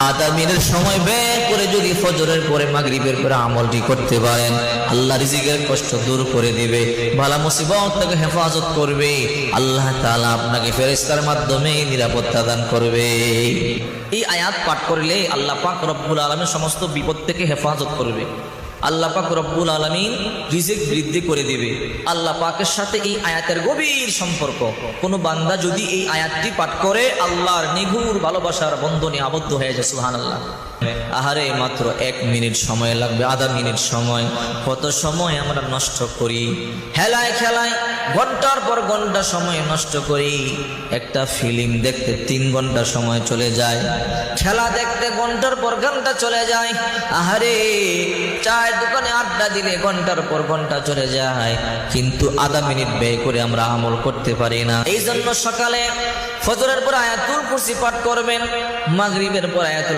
আধা মিনিট সময় ব্যয় করে যদি ফজরের পরে মাগরিবের পরে আমলটি করতে পারেন, আল্লাহ রিজিকের কষ্ট দূর করে দিবে, বালা মুসিবত থেকে হেফাজত করবে। আল্লাহ তাআলা আপনাকে ফেরেশতার মাধ্যমে নিরাপত্তা দান করবে। এই আয়াত পাঠ করলে আল্লাহ পাক রব্বুল আলামিন সমস্ত বিপদ থেকে হেফাজত করবে। আল্লাহ পাক রব্বুল আলামিন রিজিক বৃদ্ধি করে দিবে। আল্লাহ পাকের সাথে এই আয়াতের গভীর সম্পর্ক। কোন বান্দা যদি এই আয়াতটি পাঠ করে আল্লাহর নিগুড় ভালোবাসার বন্ধনে আবদ্ধ হয়ে যায়। সুবহানাল্লাহ। আহারে মাত্র 1 মিনিট সময় লাগবে, আধা মিনিট সময়। কত সময় আমরা নষ্ট করি হেলায় খেলায়, ঘন্টার পর ঘন্টা সময় নষ্ট করি। একটা ফিল্ম দেখতে 3 ঘন্টা সময় চলে যায়, খেলা দেখতে ঘন্টার পর ঘন্টা চলে যায়। আহারে চায়ের দোকানে আড্ডা দিলে ঘন্টার পর ঘন্টা চলে যায়, কিন্তু আধা মিনিট ব্যয় করে আমরা আমল করতে পারি না। এই জন্য সকালে ফজরের পর আয়াতুল কুরসি পাঠ করবেন, মাগরিবের পর আয়াতুল